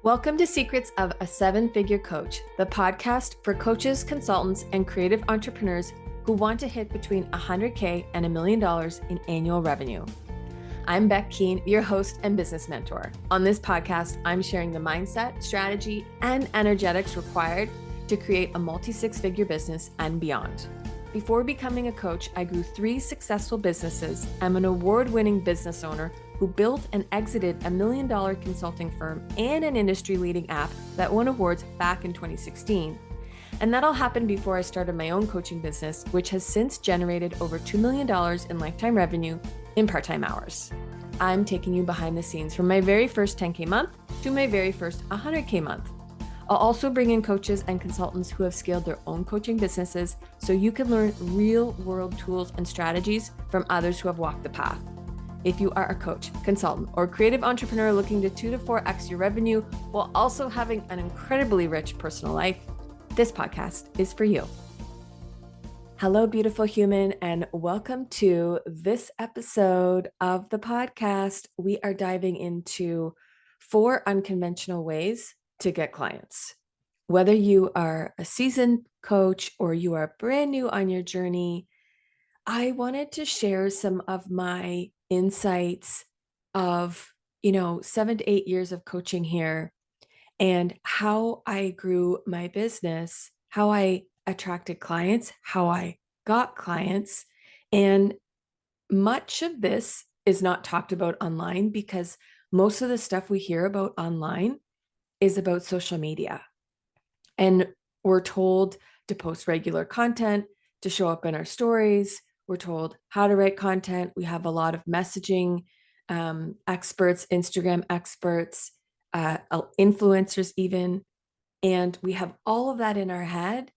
Welcome to Secrets of a Seven-Figure Coach, the podcast for coaches, consultants, and creative entrepreneurs who want to hit between $100K and $1 million in annual revenue. I'm Beck Keane, your host and business mentor. On this podcast, I'm sharing the mindset, strategy, and energetics required to create a multi-six-figure business and beyond. Before becoming a coach, I grew 3 successful businesses. I'm an award-winning business owner who built and exited $1 million consulting firm and an industry-leading app that won awards back in 2016. And that all happened before I started my own coaching business, which has since generated over $2 million in lifetime revenue in part-time hours. I'm taking you behind the scenes from my very first 10K month to my very first 100K month. I'll also bring in coaches and consultants who have scaled their own coaching businesses so you can learn real-world tools and strategies from others who have walked the path. If you are a coach, consultant, or creative entrepreneur looking to 2 to 4x your revenue while also having an incredibly rich personal life, this podcast is for you. Hello, beautiful human, and welcome to this episode of the podcast. We are diving into 4 unconventional ways to get clients. Whether you are a seasoned coach or you are brand new on your journey, I wanted to share some of my insights of, 7 to 8 years of coaching here and how I grew my business, how I attracted clients, how I got clients. And much of this is not talked about online because most of the stuff we hear about online is about social media. And we're told to post regular content, to show up in our stories. We're told how to write content. We have a lot of messaging experts, Instagram experts, influencers even. And we have all of that in our head.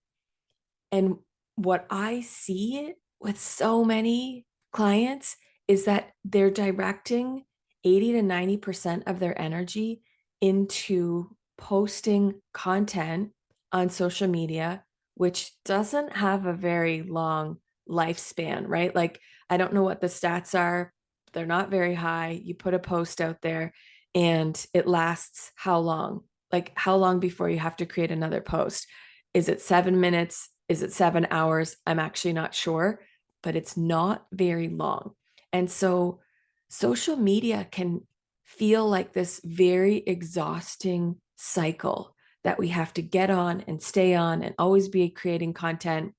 And what I see with so many clients is that they're directing 80 to 90% of their energy into posting content on social media, which doesn't have a very long lifespan, right? Like, I don't know what the stats are. They're not very high. You put a post out there and it lasts how long? Like, how long before you have to create another post? Is it 7 minutes? Is it 7 hours? I'm actually not sure, but it's not very long. And so social media can feel like this very exhausting cycle that we have to get on and stay on and always be creating content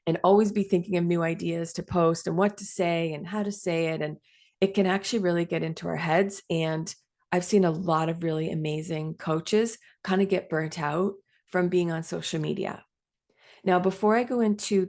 and always be thinking of new ideas to post and what to say and how to say it. And it can actually really get into our heads. And I've seen a lot of really amazing coaches kind of get burnt out from being on social media. Now, before I go into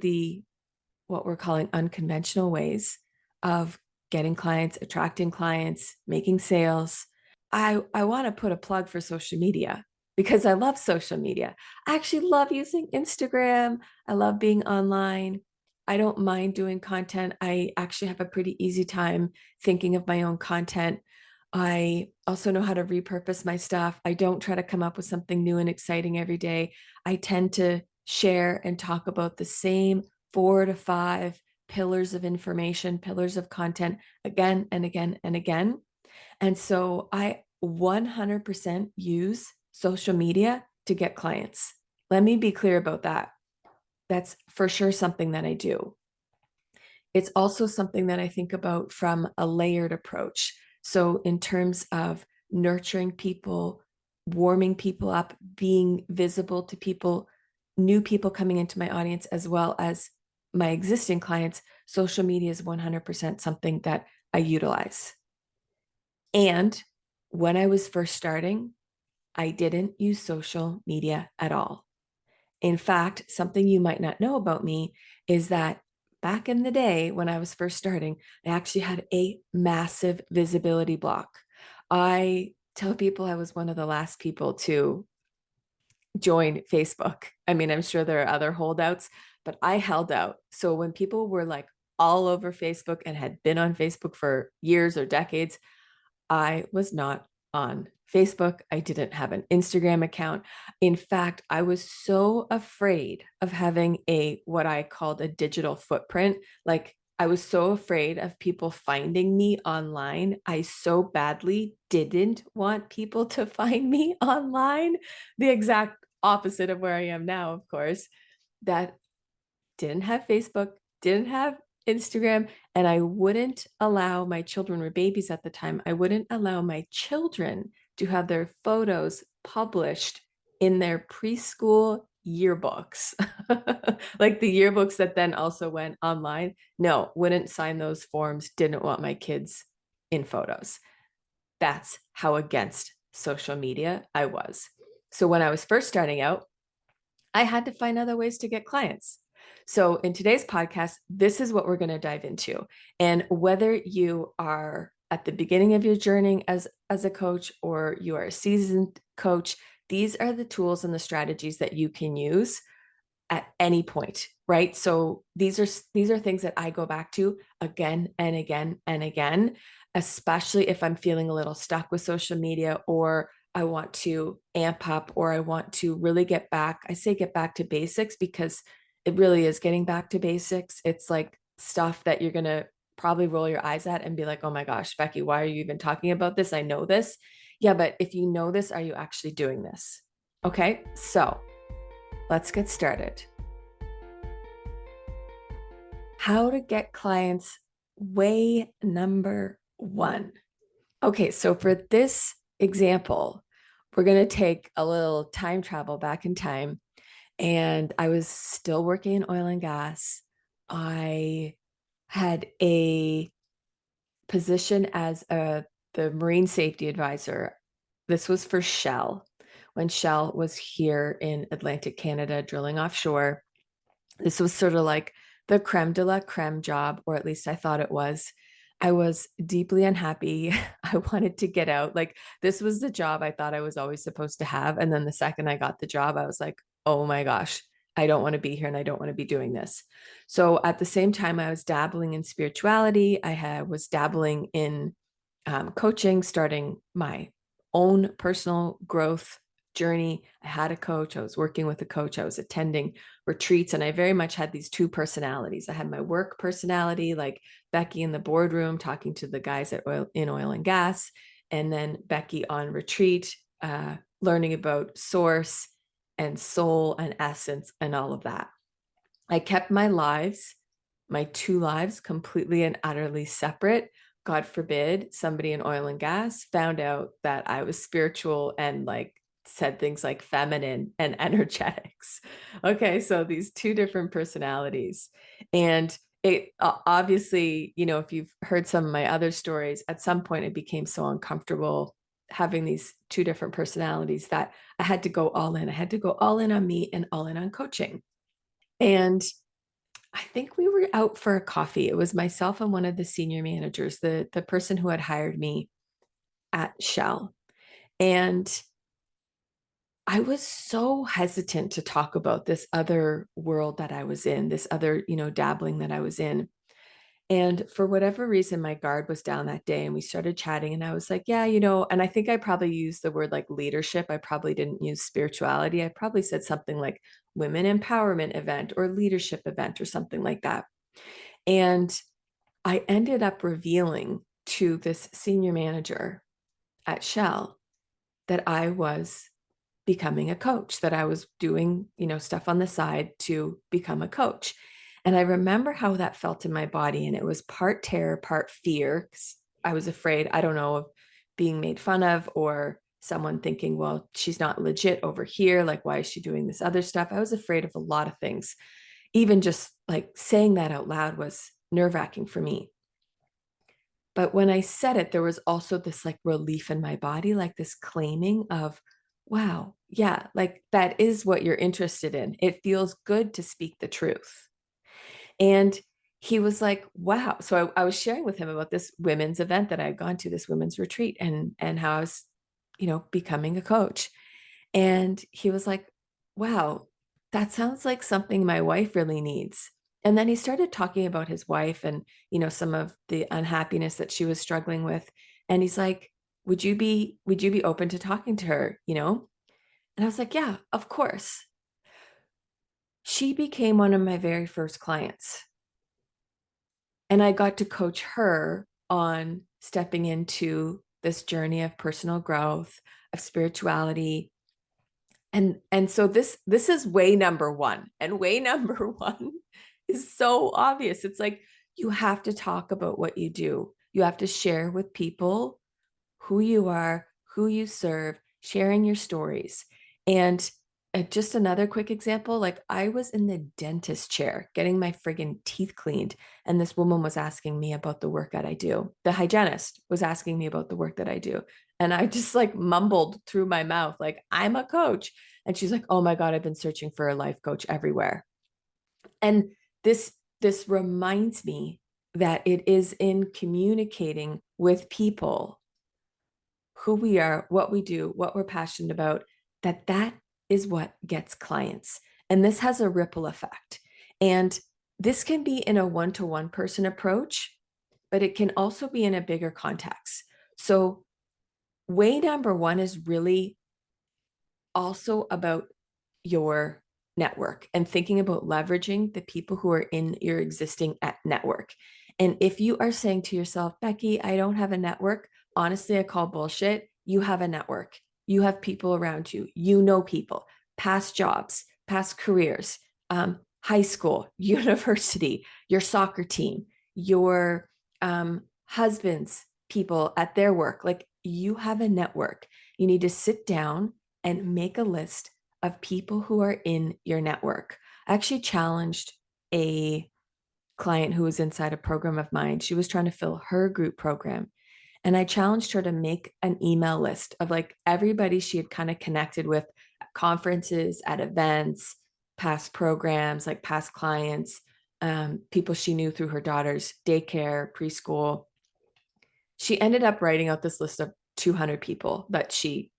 what we're calling unconventional ways of getting clients, attracting clients, making sales, I want to put a plug for social media because I love social media. I actually love using Instagram. I love being online. I don't mind doing content. I actually have a pretty easy time thinking of my own content. I also know how to repurpose my stuff. I don't try to come up with something new and exciting every day. I tend to share and talk about the same 4 to 5 pillars of information, pillars of content again and again and again. And so I 100% use social media to get clients. Let me be clear about that. That's for sure something that I do. It's also something that I think about from a layered approach. So in terms of nurturing people, warming people up, being visible to people, new people coming into my audience, as well as my existing clients, social media is 100% something that I utilize. And when I was first starting, I didn't use social media at all. In fact, something you might not know about me is that back in the day when I was first starting, I actually had a massive visibility block. I tell people I was one of the last people to join Facebook. I mean, I'm sure there are other holdouts, but I held out. So when people were like all over Facebook and had been on Facebook for years or decades, I was not on Facebook. I didn't have an Instagram account. In fact, I was so afraid of having what I called a digital footprint. Like, I was so afraid of people finding me online. I so badly didn't want people to find me online. The exact opposite of where I am now, of course, that didn't have Facebook, didn't have Instagram, and I wouldn't allow my children were babies at the time. I wouldn't allow my children to have their photos published in their preschool yearbooks, like the yearbooks that then also went online. No, wouldn't sign those forms, didn't want my kids in photos. That's how against social media I was. So when I was first starting out, I had to find other ways to get clients. So in today's podcast, this is what we're going to dive into. And whether you are at the beginning of your journey as a coach or you are a seasoned coach, these are the tools and the strategies that you can use at any point, right? So these are things that I go back to again and again and again, especially if I'm feeling a little stuck with social media, or I want to amp up, or I want to really get back. I say get back to basics because it really is getting back to basics. It's like stuff that you're going to probably roll your eyes at and be like, oh my gosh, Becky, why are you even talking about this? I know this. Yeah, but if you know this, are you actually doing this? Okay, so let's get started. How to get clients, way number one. Okay, so for this example, we're going to take a little time travel back in time. And I was still working in oil and gas. I had a position as the marine safety advisor. This was for Shell when Shell was here in Atlantic Canada drilling offshore. This was sort of like the creme de la creme job, or at least I thought it was. I was deeply unhappy. I wanted to get out. Like, this was the job I thought I was always supposed to have. And then the second I got the job, I was like, oh my gosh, I don't want to be here and I don't want to be doing this. So at the same time, I was dabbling in spirituality. Was dabbling in coaching, starting my own personal growth journey. I had a coach. I was working with a coach. I was attending retreats, and I very much had these two personalities. I had my work personality, like Becky in the boardroom talking to the guys in oil and gas, and then Becky on retreat, learning about source and soul and essence and all of that. I kept my two lives, completely and utterly separate. God forbid somebody in oil and gas found out that I was spiritual and like said things like feminine and energetics. Okay, so these two different personalities. And it obviously, if you've heard some of my other stories, at some point it became so uncomfortable having these two different personalities that I had to go all in. I had to go all in on me and all in on coaching. And I think we were out for a coffee. It was myself and one of the senior managers, the person who had hired me at Shell. And I was so hesitant to talk about this other world that I was in, this other, dabbling that I was in. And for whatever reason, my guard was down that day and we started chatting. And I was like, yeah, and I think I probably used the word like leadership. I probably didn't use spirituality. I probably said something like women empowerment event or leadership event or something like that. And I ended up revealing to this senior manager at Shell that I was becoming a coach, that I was doing, stuff on the side to become a coach. And I remember how that felt in my body. And it was part terror, part fear. 'Cause I was afraid, I don't know, of being made fun of or someone thinking, well, she's not legit over here. Like, why is she doing this other stuff? I was afraid of a lot of things. Even just like saying that out loud was nerve-wracking for me. But when I said it, there was also this like relief in my body, like this claiming of, wow, yeah, like that is what you're interested in. It feels good to speak the truth. And he was like, wow. So I was sharing with him about this women's event that I had gone to, this women's retreat, and how I was, becoming a coach. And he was like, wow, that sounds like something my wife really needs. And then he started talking about his wife and, some of the unhappiness that she was struggling with. And he's like, would you be open to talking to her, And I was like, yeah, of course. She became one of my very first clients. And I got to coach her on stepping into this journey of personal growth, of spirituality. And so this is way number one. And way number one is so obvious. It's like you have to talk about what you do. You have to share with people who you are, who you serve, sharing your stories. And just another quick example, like I was in the dentist chair getting my friggin' teeth cleaned, and this woman was asking me about the work that I do. The hygienist was asking me about the work that I do. And I just like mumbled through my mouth, like, I'm a coach. And she's like, oh my God, I've been searching for a life coach everywhere. And this reminds me that it is in communicating with people who we are, what we do, what we're passionate about, that is what gets clients. And this has a ripple effect. And this can be in a one-to-one person approach, but it can also be in a bigger context. So way number one is really also about your network and thinking about leveraging the people who are in your existing network. And if you are saying to yourself, Becky, I don't have a network, honestly, I call bullshit. You have a network. You have people around you. You know people, past jobs, past careers, high school, university, your soccer team, your husband's people at their work. Like you have a network. You need to sit down and make a list of people who are in your network. I actually challenged a client who was inside a program of mine. She was trying to fill her group program. And I challenged her to make an email list of like everybody she had kind of connected with at conferences, at events, past programs, like past clients, people she knew through her daughter's daycare, preschool. She ended up writing out this list of 200 people that she,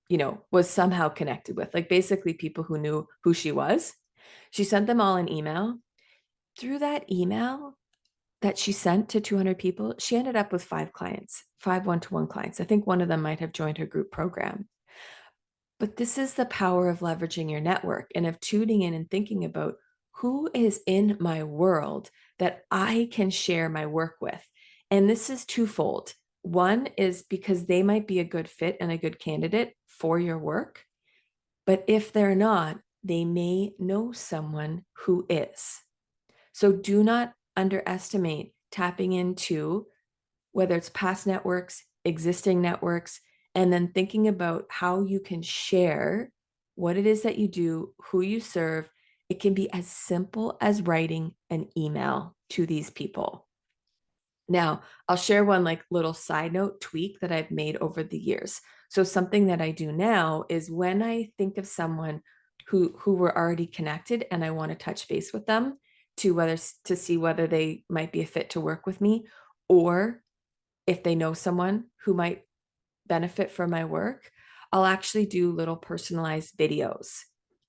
was somehow connected with, like basically people who knew who she was. She sent them all an email. Through that email that she sent to 200 people, she ended up with 5 clients, 5 one-to-one clients. I think one of them might have joined her group program. But this is the power of leveraging your network and of tuning in and thinking about who is in my world that I can share my work with. And this is twofold. One is because they might be a good fit and a good candidate for your work. But if they're not, they may know someone who is. So do not underestimate tapping into whether it's past networks, existing networks, and then thinking about how you can share what it is that you do, who you serve. It can be as simple as writing an email to these people. Now, I'll share one like little side note tweak that I've made over the years. So something that I do now is when I think of someone who we're already connected and I want to touch base with them to see whether they might be a fit to work with me, or if they know someone who might benefit from my work, I'll actually do little personalized videos.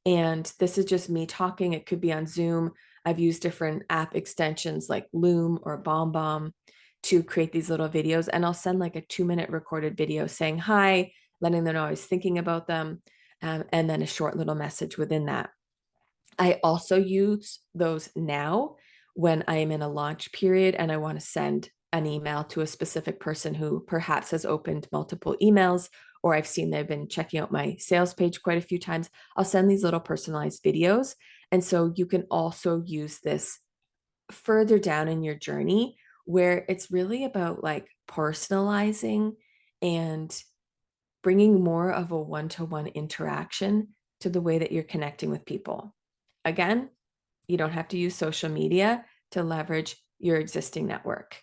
And this is just me talking. It could be on Zoom. I've used different app extensions like Loom or BombBomb to create these little videos. And I'll send like a 2-minute recorded video saying hi, letting them know I was thinking about them, and then a short little message within that. I also use those now when I am in a launch period and I want to send an email to a specific person who perhaps has opened multiple emails, or I've seen they've been checking out my sales page quite a few times. I'll send these little personalized videos. And so you can also use this further down in your journey where it's really about like personalizing and bringing more of a one-to-one interaction to the way that you're connecting with people. Again, you don't have to use social media to leverage your existing network.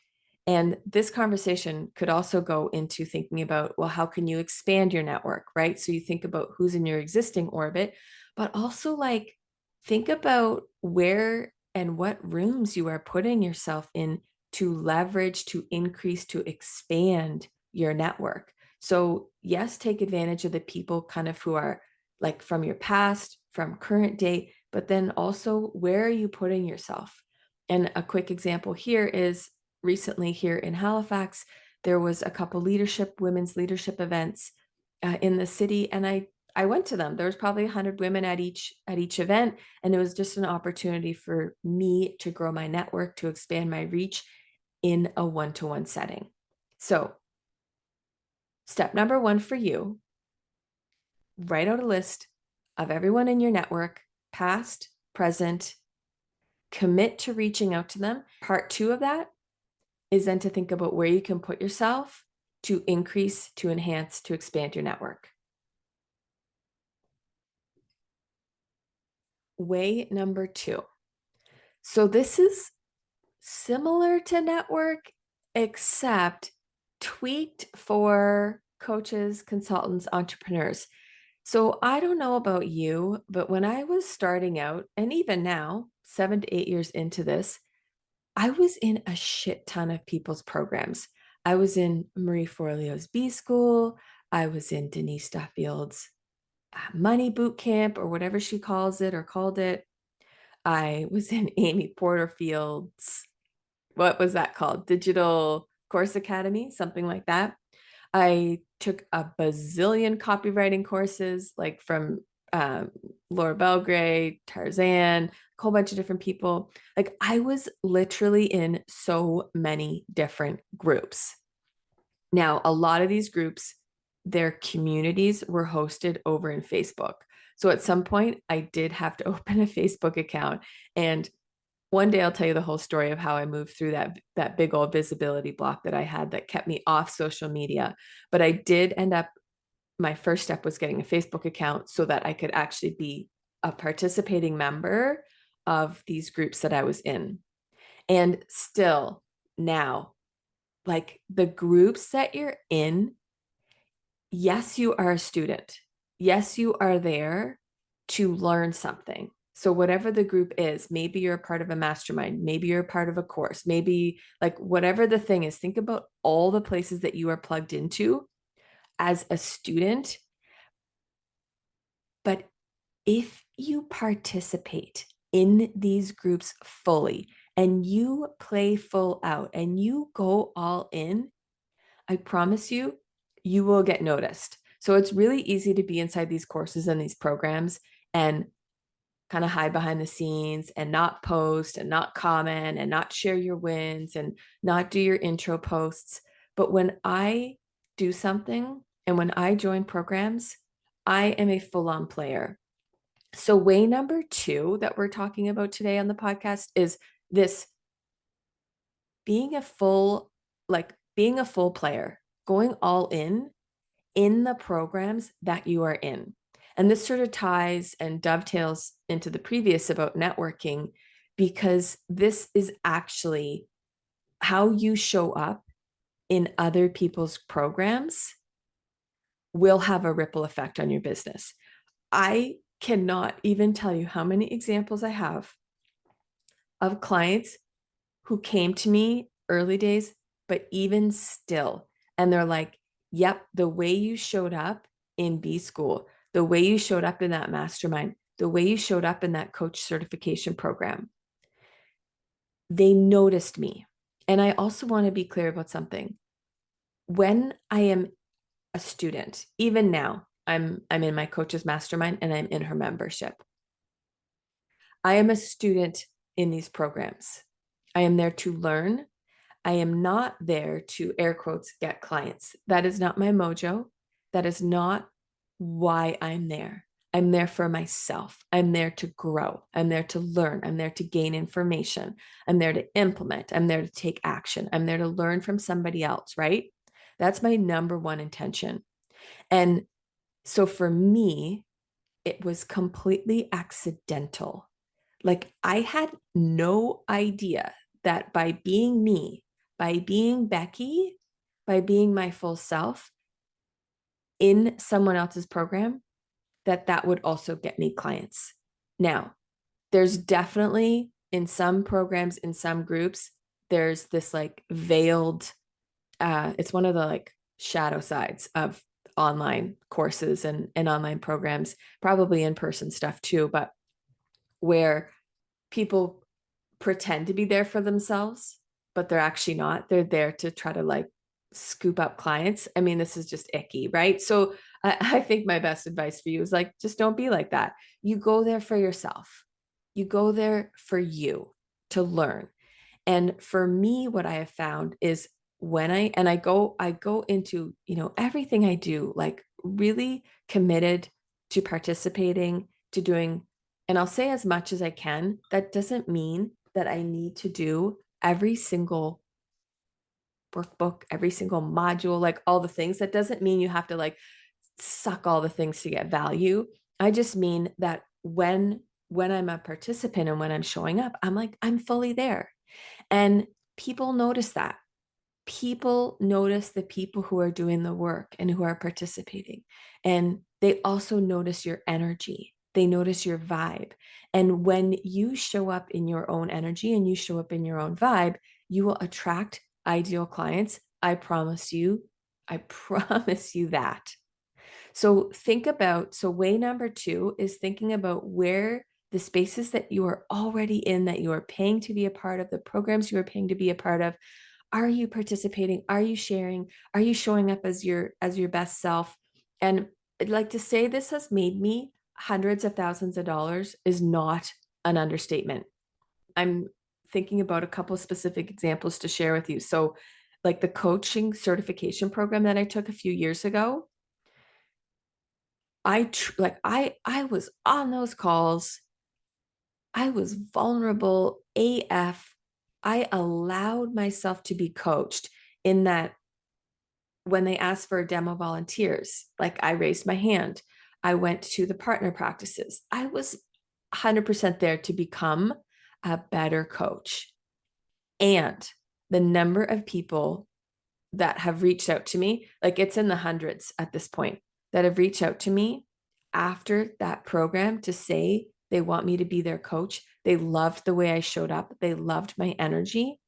And this conversation could also go into thinking about, well, how can you expand your network, right? So you think about who's in your existing orbit, but also like think about where and what rooms you are putting yourself in to leverage, to increase, to expand your network. So, yes, take advantage of the people kind of who are like from your past, from current day, but then also where are you putting yourself? And a quick example here is recently here in Halifax, there was a couple women's leadership events in the city, and I went to them. There was probably 100 women at each event, and it was just an opportunity for me to grow my network, to expand my reach, in a one-to-one setting. So step number one for you, write out a list of everyone in your network, past, present, commit to reaching out to them. Part two of that is then to think about where you can put yourself to increase, to enhance, to expand your network. Way number two. So this is similar to network, except tweaked for coaches, consultants, entrepreneurs. So I don't know about you, but when I was starting out, and even now, 7 to 8 years into this, I was in a shit ton of people's programs. I was in Marie Forleo's B School. I was in Denise Duffield's Money Boot Camp, or whatever she calls it or called it. I was in Amy Porterfield's, what was that called? Digital Course Academy, something like that. I took a bazillion copywriting courses, like from Laura Belgray, Tarzan, a whole bunch of different people. Like I was literally in so many different groups. Now, a lot of these groups, their communities were hosted over in Facebook. So at some point, I did have to open a Facebook account. And one day I'll tell you the whole story of how I moved through that big old visibility block that I had that kept me off social media. But I did end up, my first step was getting a Facebook account so that I could actually be a participating member of these groups that I was in. And still now, like the groups that you're in, yes, you are a student. Yes, you are there to learn something. So whatever the group is, maybe you're a part of a mastermind, maybe you're a part of a course, maybe like whatever the thing is, think about all the places that you are plugged into as a student. But if you participate in these groups fully and you play full out and you go all in, I promise you, you will get noticed. So it's really easy to be inside these courses and these programs and kind of hide behind the scenes and not post and not comment and not share your wins and not do your intro posts. But when I do something and when I join programs, I am a full-on player. So way number two that we're talking about today on the podcast is this being a full player, going all in the programs that you are in. And this sort of ties and dovetails into the previous about networking, because this is actually how you show up in other people's programs will have a ripple effect on your business. I cannot even tell you how many examples I have of clients who came to me early days, but even still, and they're like, yep, the way you showed up in B School, the way you showed up in that mastermind, the way you showed up in that coach certification program, they noticed me. And I also want to be clear about something. When I am a student, even now, I'm in my coach's mastermind and I'm in her membership. I am a student in these programs. I am there to learn. I am not there to, air quotes, get clients. That is not my mojo. That is not why I'm there. I'm there for myself. I'm there to grow. I'm there to learn. I'm there to gain information. I'm there to implement. I'm there to take action. I'm there to learn from somebody else, right? That's my number one intention. And so for me, it was completely accidental. Like I had no idea that by being me, by being Becky, by being my full self in someone else's program, that would also get me clients. Now, there's definitely in some programs, in some groups, there's this like veiled, it's one of the like shadow sides of online courses and online programs, probably in-person stuff too, but where people pretend to be there for themselves, but they're actually not. They're there to try to like scoop up clients. I mean, this is just icky, right? So I think my best advice for you is like, just don't be like that. You go there for yourself. You go there for you to learn. And for me, what I have found is when I go into, everything I do, like really committed to participating, to doing, and I'll say as much as I can. That doesn't mean that I need to do every single workbook, every single module, like all the things. That doesn't mean you have to like suck all the things to get value. I just mean that when I'm a participant and when I'm showing up, I'm like, I'm fully there. And people notice that. People notice the people who are doing the work and who are participating. And they also notice your energy. They notice your vibe. And when you show up in your own energy and you show up in your own vibe, you will attract ideal clients. I promise you. I promise you that. So way number two is thinking about where the spaces that you are already in, that you are paying to be a part of, the programs you are paying to be a part of. Are you participating? Are you sharing? Are you showing up as your best self? And I'd like to say this has made me hundreds of thousands of dollars is not an understatement. I'm thinking about a couple of specific examples to share with you. So, like the coaching certification program that I took a few years ago, I was on those calls. I was vulnerable AF. I allowed myself to be coached in that when they asked for demo volunteers, like I raised my hand. I went to the partner practices. I was 100% there to become a better coach. And the number of people that have reached out to me, like it's in the hundreds at this point, that have reached out to me after that program to say they want me to be their coach. They loved the way I showed up. They loved my energy.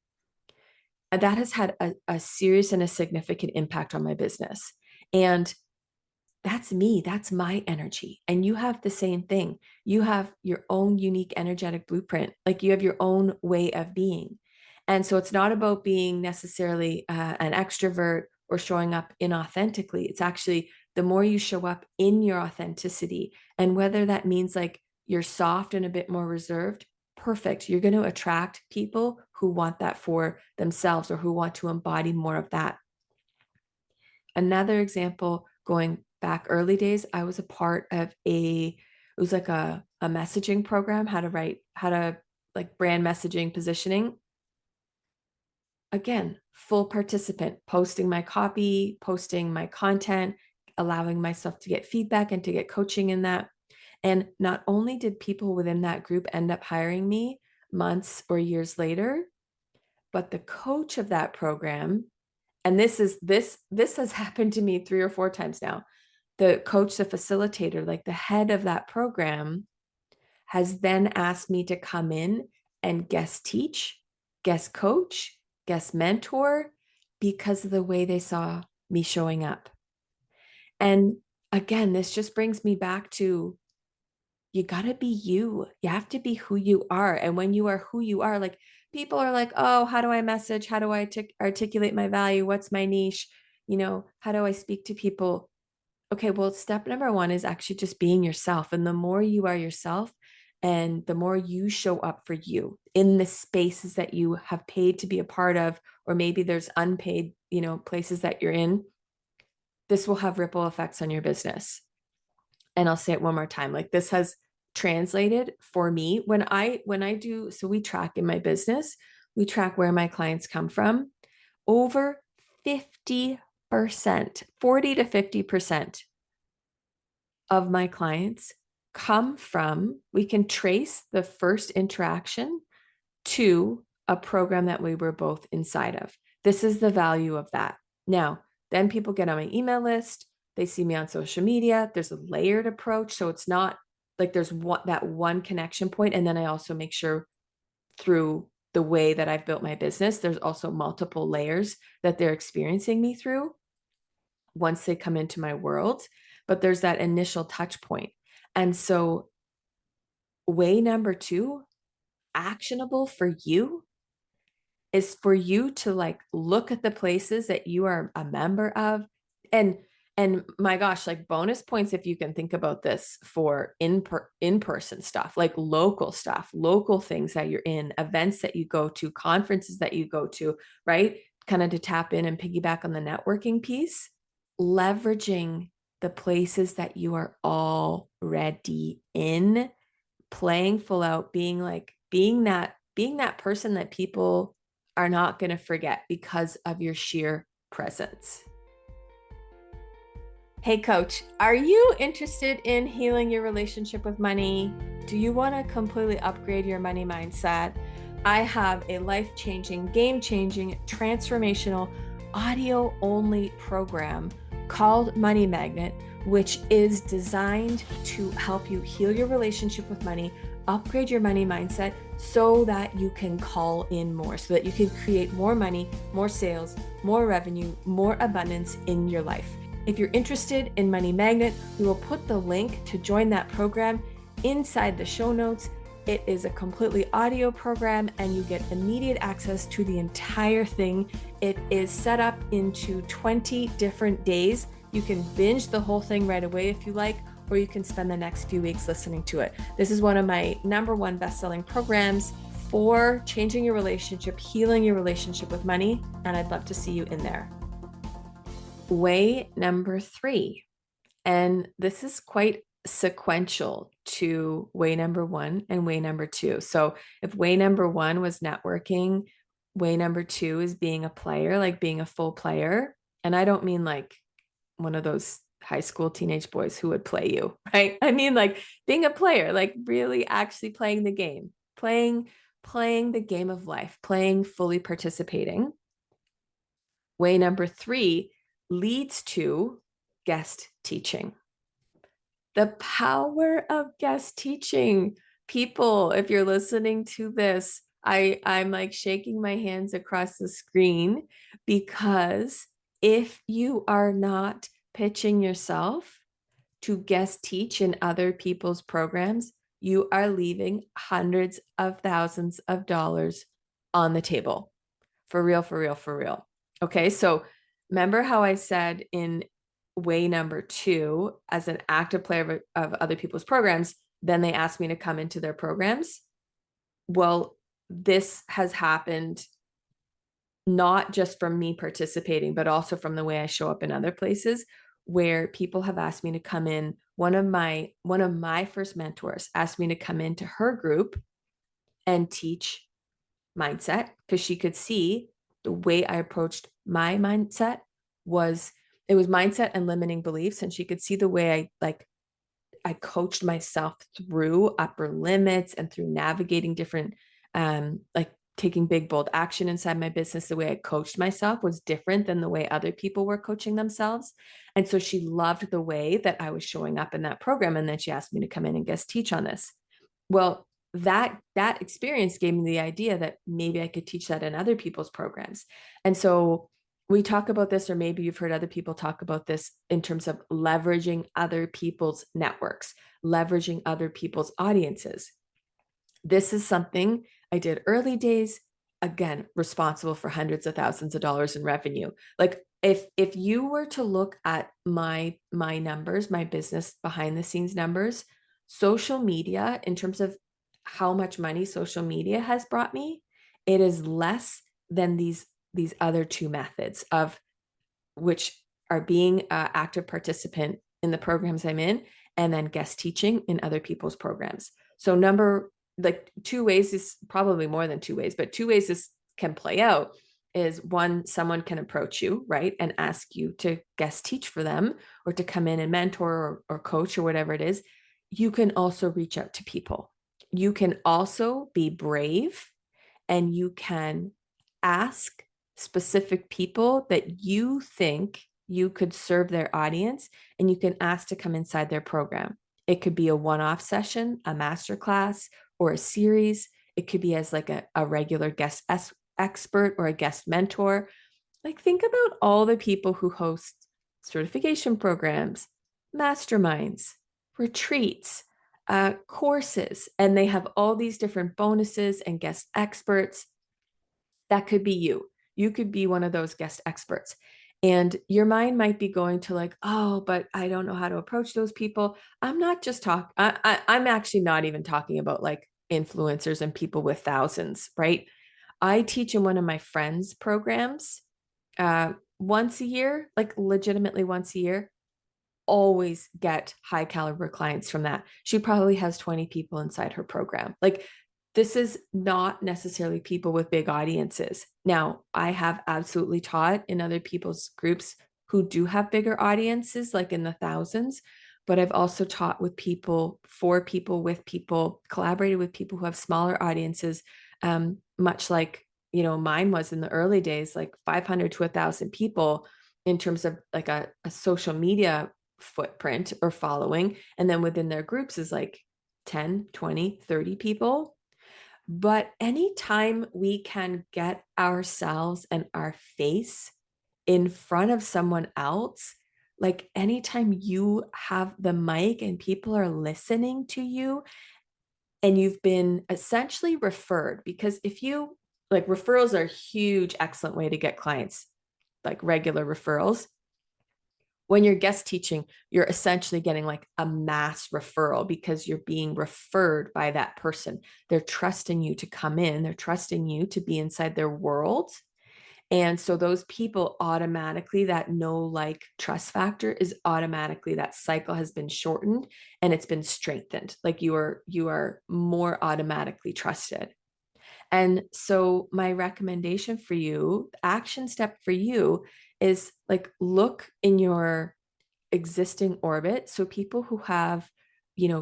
And that has had a serious and a significant impact on my business. And that's me. That's my energy. And you have the same thing. You have your own unique energetic blueprint. Like you have your own way of being. And so it's not about being necessarily an extrovert or showing up inauthentically. It's actually the more you show up in your authenticity, and whether that means like you're soft and a bit more reserved, perfect. You're going to attract people who want that for themselves or who want to embody more of that. Another example, going back early days, I was a part of it was like a messaging program, how to like brand messaging, positioning. Again, full participant, posting my copy, posting my content, allowing myself to get feedback and to get coaching in that. And not only did people within that group end up hiring me months or years later, but the coach of that program, and this has happened to me 3 or 4 times now. The coach, the facilitator, like the head of that program, has then asked me to come in and guest teach, guest coach, guest mentor, because of the way they saw me showing up. And again, this just brings me back to, you got to be you. You have to be who you are. And when you are who you are, like people are like, oh, how do I message? How do I articulate my value? What's my niche? How do I speak to people? Okay, well, step number one is actually just being yourself. And the more you are yourself and the more you show up for you in the spaces that you have paid to be a part of, or maybe there's unpaid, places that you're in, this will have ripple effects on your business. And I'll say it one more time. Like this has translated for me when I do, so we track in my business, we track where my clients come from. Over 50%, 40 to 50% of my clients come from, we can trace the first interaction to a program that we were both inside of. This is the value of that. Now, then people get on my email list. They see me on social media. There's a layered approach. So it's not like there's that one connection point. And then I also make sure through the way that I've built my business, there's also multiple layers that they're experiencing me through once they come into my world. But there's that initial touch point. And so way number two, actionable for you, is for you to like look at the places that you are a member of, and And my gosh, like bonus points if you can think about this for in-person stuff, like local stuff, local things that you're in, events that you go to, conferences that you go to, right? Kind of to tap in and piggyback on the networking piece, leveraging the places that you are already in, playing full out, being that person that people are not going to forget because of your sheer presence. Hey, coach, are you interested in healing your relationship with money? Do you want to completely upgrade your money mindset? I have a life-changing, game-changing, transformational, audio-only program called Money Magnet, which is designed to help you heal your relationship with money, upgrade your money mindset so that you can call in more, so that you can create more money, more sales, more revenue, more abundance in your life. If you're interested in Money Magnet, we will put the link to join that program inside the show notes. It is a completely audio program and you get immediate access to the entire thing. It is set up into 20 different days. You can binge the whole thing right away if you like, or you can spend the next few weeks listening to it. This is one of my #1 best-selling programs for changing your relationship, healing your relationship with money, and I'd love to see you in there. Way number 3, and this is quite sequential to way number 1 and way number 2. So if way number 1 was networking, way number 2 is being a player, like being a full player. And I don't mean like one of those high school teenage boys who would play you, right? I mean like being a player, like really actually playing the game, playing the game of life, playing, fully participating. Way number 3 leads to guest teaching. The power of guest teaching. People, if you're listening to this, I'm like shaking my hands across the screen, because if you are not pitching yourself to guest teach in other people's programs, you are leaving hundreds of thousands of dollars on the table. For real, for real, for real. Okay, so remember how I said in way number 2, as an active player of other people's programs, then they asked me to come into their programs. Well, this has happened not just from me participating, but also from the way I show up in other places where people have asked me to come in. One of my first mentors asked me to come into her group and teach mindset, because she could see the way I approached my mindset was mindset and limiting beliefs. And she could see the way I coached myself through upper limits and through navigating different, like taking big, bold action inside my business. The way I coached myself was different than the way other people were coaching themselves. And so she loved the way that I was showing up in that program. And then she asked me to come in and guest teach on this. Well, that experience gave me the idea that maybe I could teach that in other people's programs. And so we talk about this, or maybe you've heard other people talk about this in terms of leveraging other people's networks, leveraging other people's audiences. This is something I did early days, again, responsible for hundreds of thousands of dollars in revenue. Like if you were to look at my numbers, my business behind the scenes numbers, social media, in terms of how much money social media has brought me, it is less than these other 2 methods, of which are being an active participant in the programs I'm in, and then guest teaching in other people's programs. So like 2 ways, is probably more than 2 ways, but 2 ways this can play out is, one, someone can approach you, right, and ask you to guest teach for them, or to come in and mentor or coach or whatever it is. You can also reach out to people. You can also be brave, and you can ask specific people that you think you could serve their audience, and you can ask to come inside their program. It could be a one-off session, a masterclass, or a series. It could be as like a regular guest expert or a guest mentor. Like, think about all the people who host certification programs, masterminds, retreats, courses, and they have all these different bonuses and guest experts. That could be you. You could be one of those guest experts. And your mind might be going to like, oh, but I don't know how to approach those people. I'm not just talking, I'm actually not even talking about like influencers and people with thousands, right? I teach in one of my friends' programs once a year, like legitimately once a year, always get high caliber clients from that. She probably has 20 people inside her program. Like, this is not necessarily people with big audiences. Now, I have absolutely taught in other people's groups who do have bigger audiences, like in the thousands, but I've also taught with people, for people, with people, collaborated with people who have smaller audiences, much like, mine was in the early days, like 500 to 1,000 people in terms of like a social media footprint or following. And then within their groups is like 10, 20, 30 people. But anytime we can get ourselves and our face in front of someone else, like anytime you have the mic and people are listening to you and you've been essentially referred, because if you like, referrals are a huge, excellent way to get clients, like regular referrals. When you're guest teaching, you're essentially getting like a mass referral because you're being referred by that person. They're trusting you to come in, they're trusting you to be inside their world. And so those people automatically, that know, like, trust factor is automatically, that cycle has been shortened and it's been strengthened. Like you are more automatically trusted. And so my recommendation for you, action step for you, is like, look in your existing orbit. So people who have,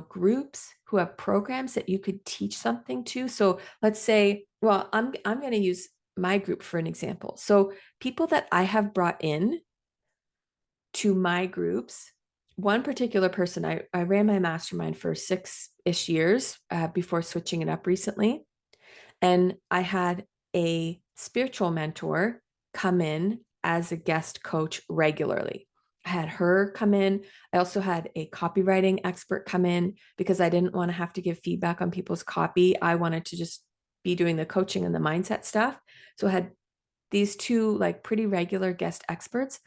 groups, who have programs that you could teach something to. So let's say, well, I'm going to use my group for an example. So people that I have brought in to my groups, one particular person, I ran my mastermind for 6-ish years before switching it up recently. And I had a spiritual mentor come in as a guest coach regularly. I had her come in. I also had a copywriting expert come in because I didn't want to have to give feedback on people's copy. I wanted to just be doing the coaching and the mindset stuff. So I had these two like pretty regular guest experts.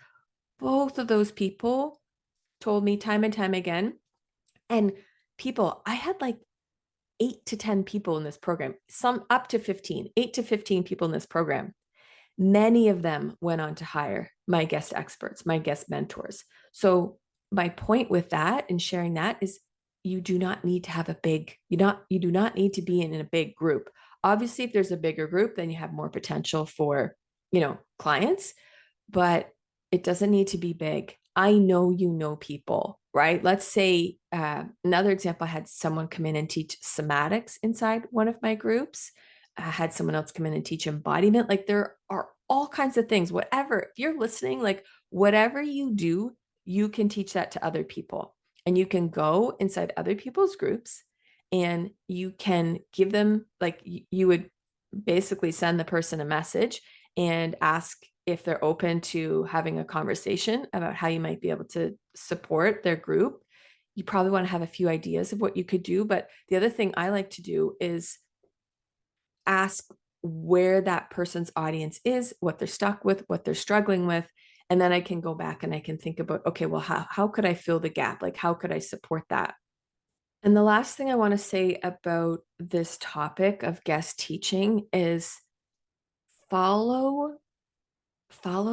Both of those people told me time and time again. And I had like 8 to 10 people in this program, some up to 15, 8 to 15 people in this program. Many of them went on to hire my guest experts, my guest mentors. So my point with that and sharing that is, you do not need to have you do not need to be in a big group. Obviously, if there's a bigger group, then you have more potential for, clients, but it doesn't need to be big. I know people, right? Let's say another example, I had someone come in and teach somatics inside one of my groups. I had someone else come in and teach embodiment. Like, there are all kinds of things, whatever, if you're listening, like whatever you do, you can teach that to other people. And you can go inside other people's groups and you can give them, like, you would basically send the person a message and ask if they're open to having a conversation about how you might be able to support their group. You probably want to have a few ideas of what you could do. But the other thing I like to do is ask where that person's audience is, what they're stuck with, what they're struggling with. And then I can go back and I can think about, okay, well, how could I fill the gap? Like, how could I support that? And the last thing I want to say about this topic of guest teaching is follow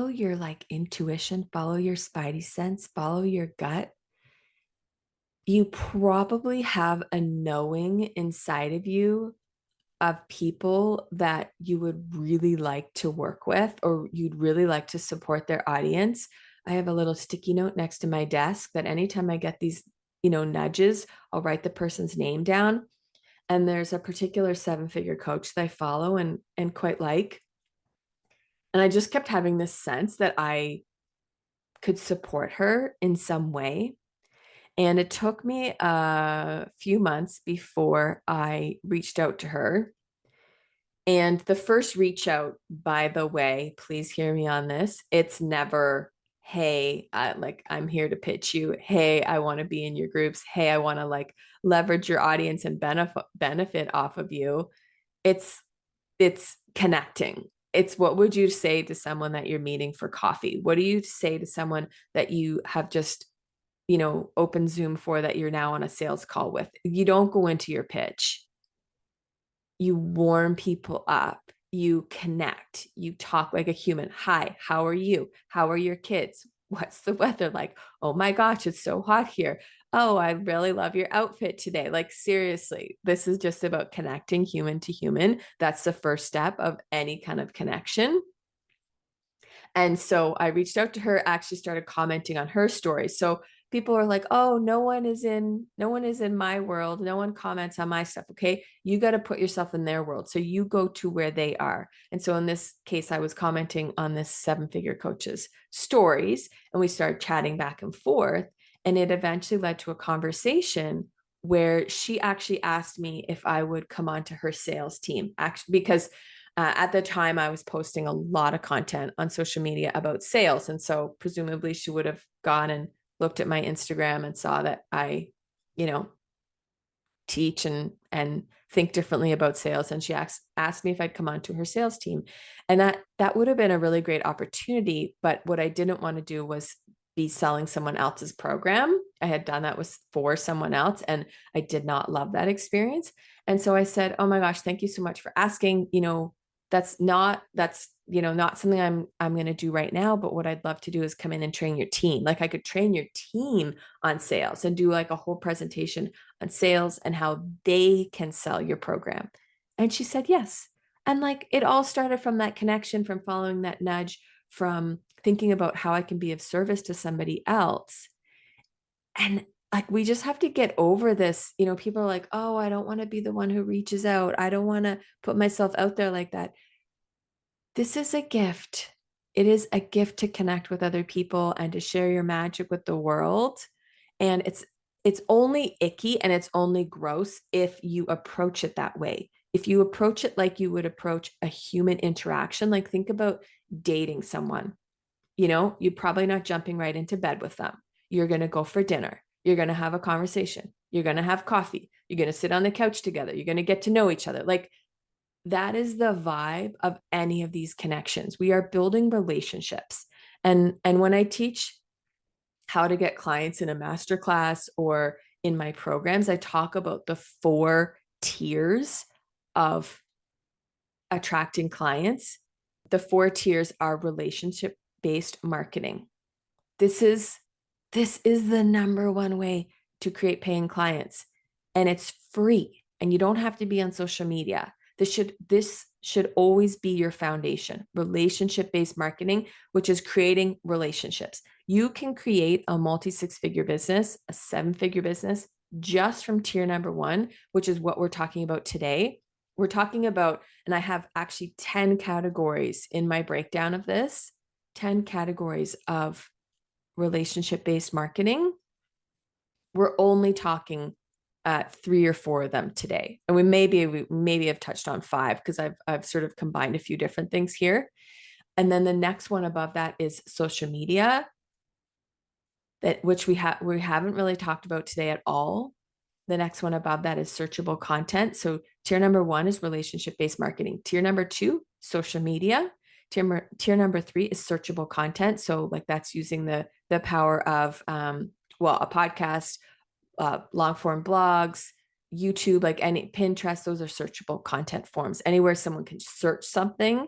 your like intuition, follow your spidey sense, follow your gut. You probably have a knowing inside of you of people that you would really like to work with, or you'd really like to support their audience. I have a little sticky note next to my desk that anytime I get these, nudges, I'll write the person's name down. And there's a particular 7-figure coach that I follow and quite like. And I just kept having this sense that I could support her in some way. And it took me a few months before I reached out to her. And the first reach out, by the way, please hear me on this. It's never, hey, like, I'm here to pitch you. Hey, I want to be in your groups. Hey, I want to like leverage your audience and benefit off of you. It's connecting. it's what would you say to someone that you're meeting for coffee? What do you say to someone that you have just, open Zoom for, that you're now on a sales call with? You don't go into your pitch. You warm people up. You connect. You talk like a human. Hi, how are you? How are your kids? What's the weather like? Oh my gosh, it's so hot here. Oh, I really love your outfit today. Like, seriously, this is just about connecting human to human. That's the first step of any kind of connection. And so I reached out to her, actually started commenting on her story. So people are like, "Oh, no one is in my world. No one comments on my stuff." Okay? You got to put yourself in their world. So you go to where they are. And so in this case, I was commenting on this seven-figure coach's stories, and we started chatting back and forth, and it eventually led to a conversation where she actually asked me if I would come onto her sales team, actually, because at the time, I was posting a lot of content on social media about sales. And so presumably she would have gone and looked at my Instagram and saw that I, you know, teach and think differently about sales. And she asked me if I'd come onto her sales team. And that would have been a really great opportunity. But what I didn't want to do was be selling someone else's program. I had done that was for someone else, and I did not love that experience. And so I said, "Oh my gosh, thank you so much for asking. That's not something I'm going to do right now, but what I'd love to do is come in and train your team. Like, I could train your team on sales and do like a whole presentation on sales and how they can sell your program." And she said yes. And like, it all started from that connection, from following that nudge, from thinking about how I can be of service to somebody else. And like, we just have to get over this. People are like, "Oh, I don't want to be the one who reaches out. I don't want to put myself out there like that." This is a gift. It is a gift to connect with other people and to share your magic with the world. And it's only icky and it's only gross if you approach it that way. If you approach it like you would approach a human interaction, like think about dating someone. You're probably not jumping right into bed with them. You're going to go for dinner. You're going to have a conversation. You're going to have coffee. You're going to sit on the couch together. You're going to get to know each other. Like, that is the vibe of any of these connections. We are building relationships. And when I teach how to get clients in a masterclass or in my programs, I talk about the 4 tiers of attracting clients. The 4 tiers are relationship based marketing. This is the number one way to create paying clients, and it's free, and you don't have to be on social media. This should always be your foundation. Relationship-based marketing, which is creating relationships. You can create a multi-6-figure business, a 7-figure business, just from tier number 1, which is what we're talking about today. We're talking about, and I have actually 10 categories in my breakdown of this, 10 categories of relationship-based marketing. We're only talking 3 or 4 of them today, and we maybe have touched on 5 because I've sort of combined a few different things here. And then the next one above that is social media, which we haven't really talked about today at all. The next one above that is searchable content. So tier number 1 is relationship-based marketing. Tier number 2, social media. Tier number 3 is searchable content. So like, that's using the power of a podcast, long form blogs, YouTube, like any Pinterest. Those are searchable content forms. Anywhere someone can search something,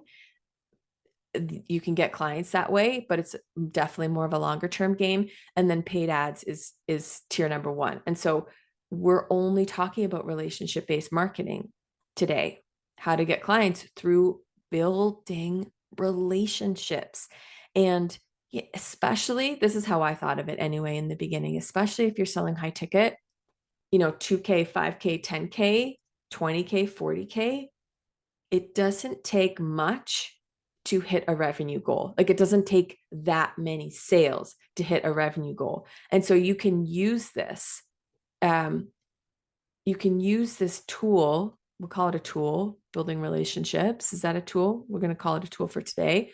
you can get clients that way, but it's definitely more of a longer term game. And then paid ads is tier number 1. And so we're only talking about relationship based marketing today, how to get clients through building relationships. And especially, this is how I thought of it anyway in the beginning, especially if you're selling high ticket, 2K, 5K, 10K, 20K, 40K, it doesn't take much to hit a revenue goal. Like, it doesn't take that many sales to hit a revenue goal. And so you can use this. You can use this tool. We'll call it a tool, building relationships. Is that a tool? We're going to call it a tool for today.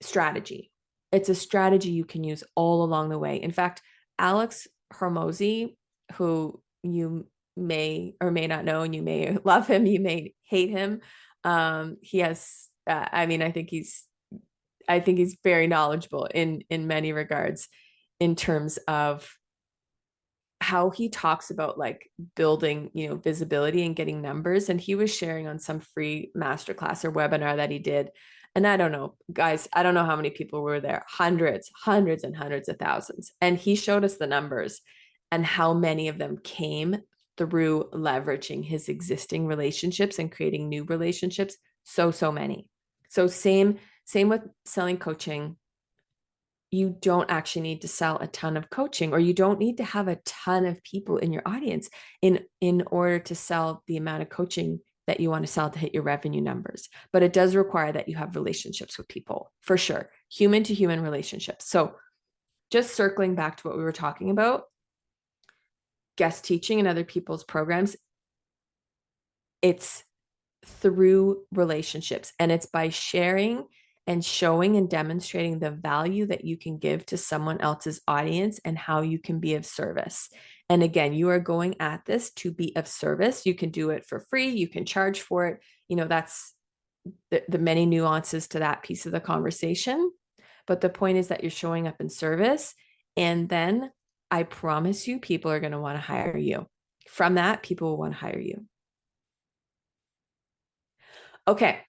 Strategy. It's a strategy you can use all along the way. In fact, Alex Hormozi, who you may or may not know, and you may love him, you may hate him. He has I think he's very knowledgeable in many regards in terms of how he talks about like building, visibility and getting numbers. And he was sharing on some free masterclass or webinar that he did. And I don't know, guys, I don't know how many people were there, hundreds and hundreds of thousands. And he showed us the numbers and how many of them came through leveraging his existing relationships and creating new relationships. So many. So same with selling coaching. You don't actually need to sell a ton of coaching, or you don't need to have a ton of people in your audience in order to sell the amount of coaching that you want to sell to hit your revenue numbers. But it does require that you have relationships with people, for sure, human to human relationships. So just circling back to what we were talking about, guest teaching in other people's programs, it's through relationships, and it's by sharing and showing and demonstrating the value that you can give to someone else's audience and how you can be of service. And again, you are going at this to be of service. You can do it for free, you can charge for it. That's the many nuances to that piece of the conversation. But the point is that you're showing up in service. And then I promise you, people are going to want to hire you. From that, people will want to hire you. Okay.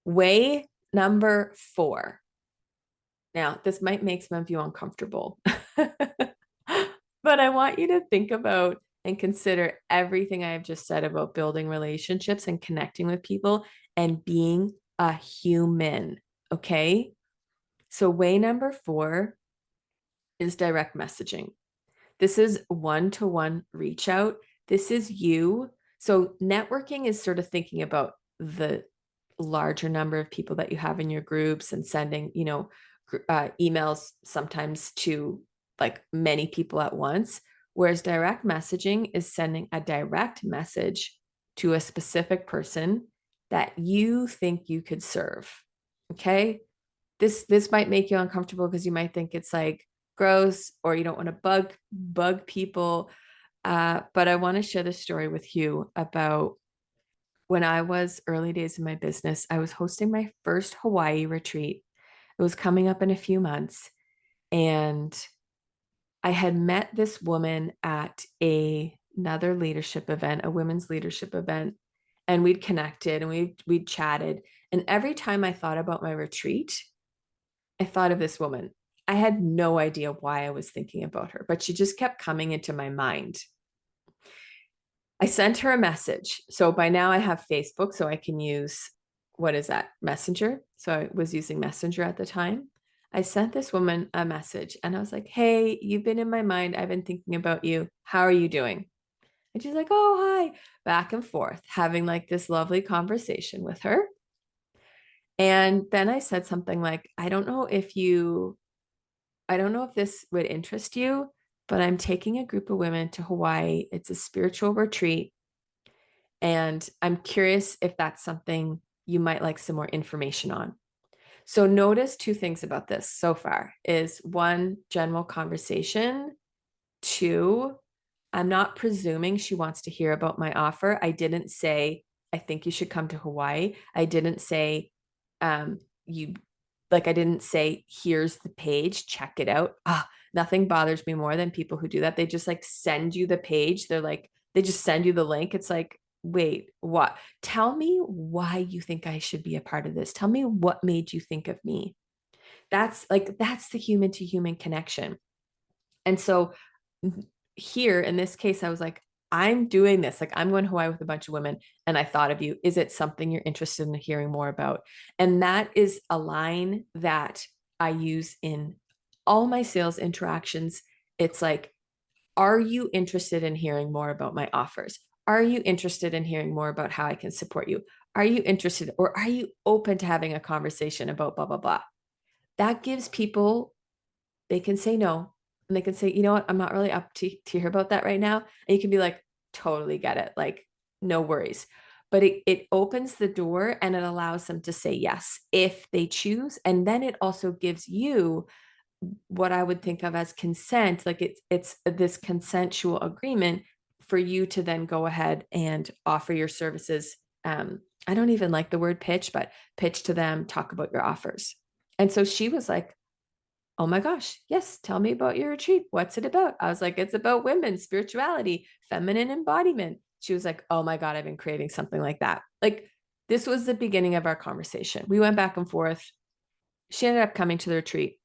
Way number 4. Now, this might make some of you uncomfortable, but I want you to think about and consider everything I have just said about building relationships and connecting with people and being a human. Okay. So way number 4 is direct messaging. This is one-to-one reach out. This is you. So networking is sort of thinking about the larger number of people that you have in your groups and sending, emails sometimes to like many people at once. Whereas direct messaging is sending a direct message to a specific person that you think you could serve. Okay. This might make you uncomfortable because you might think it's like gross, or you don't want to bug people. But I want to share this story with you about when I was early days in my business. I was hosting my first Hawaii retreat. It was coming up in a few months. And I had met this woman at another leadership event, a women's leadership event. And we'd connected and we'd chatted. And every time I thought about my retreat, I thought of this woman. I had no idea why I was thinking about her, but she just kept coming into my mind. I sent her a message. So by now I have Facebook, so I can use, what is that? Messenger. So I was using Messenger at the time. I sent this woman a message and I was like, hey, you've been in my mind. I've been thinking about you. How are you doing? And she's like, oh, hi. Back and forth, having like this lovely conversation with her. And then I said something like, I don't know if this would interest you, but I'm taking a group of women to Hawaii. It's a spiritual retreat. And I'm curious if that's something you might like some more information on. So notice 2 things about this so far is 1, general conversation. 2, I'm not presuming she wants to hear about my offer. I didn't say, I think you should come to Hawaii. I didn't say, I didn't say, here's the page, check it out. Nothing bothers me more than people who do that. They just like send you the page. They just send you the link. It's like, wait, what? Tell me why you think I should be a part of this. Tell me what made you think of me. That's the human to human connection. And so here in this case, I was like, I'm doing this. Like, I'm going to Hawaii with a bunch of women and I thought of you. Is it something you're interested in hearing more about? And that is a line that I use in all my sales interactions. It's like, are you interested in hearing more about my offers? Are you interested in hearing more about how I can support you? Are you interested, or are you open to having a conversation about blah, blah, blah? That gives people, they can say no. And they can say, you know what, I'm not really up to hear about that right now. And you can be like, totally get it. Like, no worries. But it opens the door and it allows them to say yes if they choose. And then it also gives you what I would think of as consent. Like it's this consensual agreement for you to then go ahead and offer your services I don't even like the word pitch, but pitch to them, talk about your offers. And so she was like, oh my gosh, yes, tell me about your retreat. What's it about? I was like, it's about women, spirituality, feminine embodiment. She was like, oh my God, I've been creating something like that. Like, this was the beginning of our conversation. We went back and forth. She ended up coming to the retreat.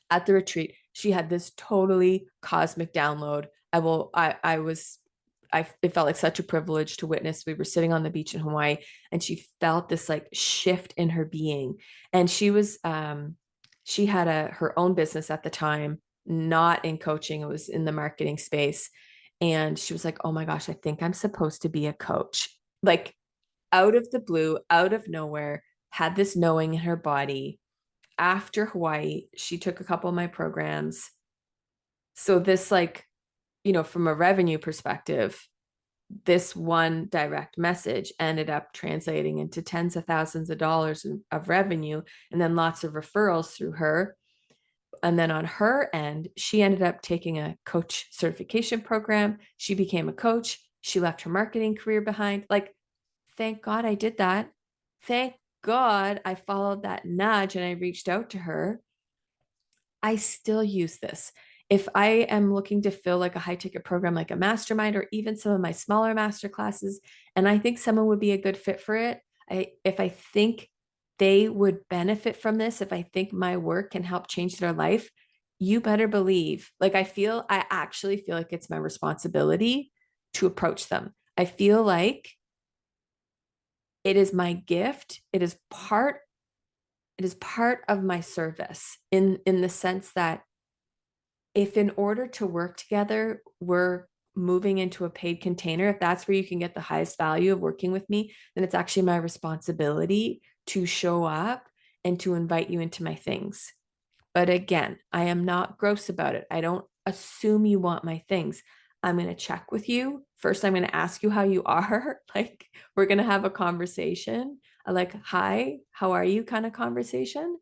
At the retreat, she had this totally cosmic download. It felt like such a privilege to witness. We were sitting on the beach in Hawaii, and she felt this like shift in her being. And she had her own business at the time, not in coaching. It was in the marketing space. And she was like, oh my gosh, I think I'm supposed to be a coach. Like, out of the blue, out of nowhere, had this knowing in her body. After Hawaii, she took a couple of my programs. So this, like, from a revenue perspective, this one direct message ended up translating into tens of thousands of dollars of revenue, and then lots of referrals through her. And then on her end, she ended up taking a coach certification program. She became a coach. She left her marketing career behind. Like, thank God I did that. Thank God I followed that nudge and I reached out to her. I still use this. If I am looking to fill like a high ticket program, like a mastermind, or even some of my smaller master classes, and I think someone would be a good fit for it, if I think they would benefit from this, if I think my work can help change their life, you better believe, like, I actually feel like it's my responsibility to approach them. I feel like it is my gift. It is part of my service in the sense that if in order to work together, we're moving into a paid container, if that's where you can get the highest value of working with me, then it's actually my responsibility to show up and to invite you into my things. But again, I am not gross about it. I don't assume you want my things. I'm going to check with you. First, I'm going to ask you how you are. Like, we're going to have a conversation, like, hi, how are you kind of conversation.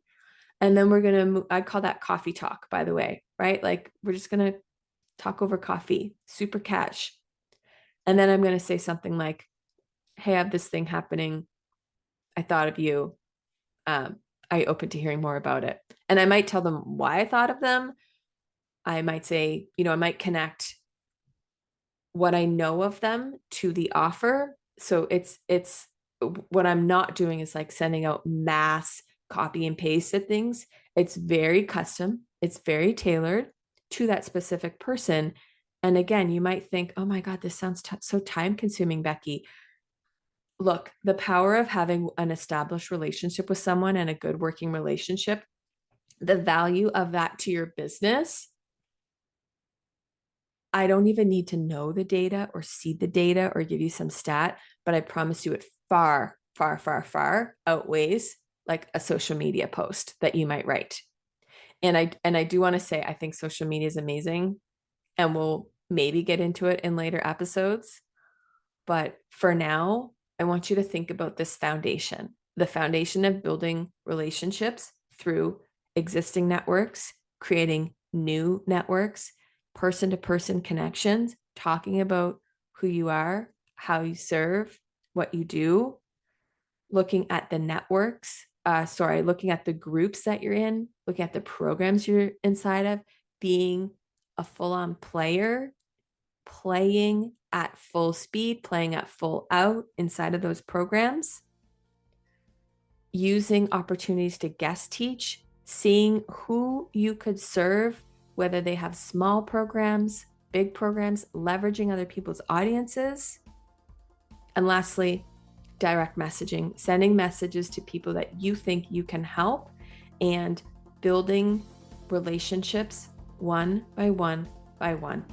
And then we're going to, I call that coffee talk, by the way, right? Like, we're just going to talk over coffee, super cash. And then I'm going to say something like, hey, I have this thing happening. I thought of you. I open to hearing more about it. And I might tell them why I thought of them. I might say, I might connect what I know of them to the offer. So it's what I'm not doing is like sending out mass copy and paste of things. It's very custom. It's very tailored to that specific person. And again, you might think, oh my God, this sounds so time consuming, Becky. Look, the power of having an established relationship with someone and a good working relationship, the value of that to your business, I don't even need to know the data or see the data or give you some stat, but I promise you it far, far, far, far outweighs like a social media post that you might write. And I do want to say, I think social media is amazing, and we'll maybe get into it in later episodes. But for now, I want you to think about this foundation, the foundation of building relationships through existing networks, creating new networks, person-to-person connections, talking about who you are, how you serve, what you do, looking at the networks, looking at the groups that you're in, looking at the programs you're inside of, being a full-on player, playing at full speed, playing at full out inside of those programs, using opportunities to guest teach, seeing who you could serve, whether they have small programs, big programs, leveraging other people's audiences. And lastly, direct messaging, sending messages to people that you think you can help, and building relationships one by one by one.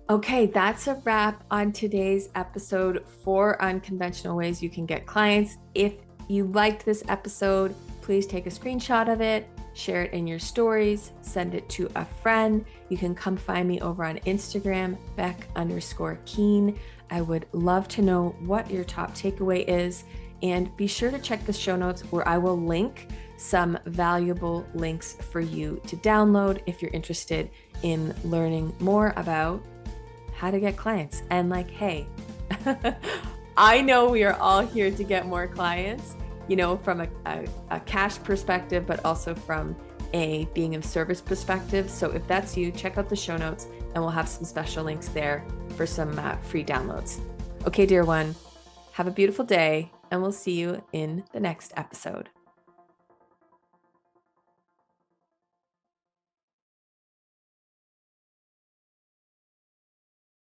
Okay, that's a wrap on today's episode, 4 unconventional ways you can get clients. If you liked this episode, please take a screenshot of it, share it in your stories, send it to a friend. You can come find me over on Instagram, Beck_Keen. I would love to know what your top takeaway is, and be sure to check the show notes where I will link some valuable links for you to download if you're interested in learning more about how to get clients. And like, hey, I know we are all here to get more clients, from a cash perspective, but also from a being of service perspective. So if that's you, check out the show notes and we'll have some special links there for some free downloads. Okay, dear one, have a beautiful day and we'll see you in the next episode.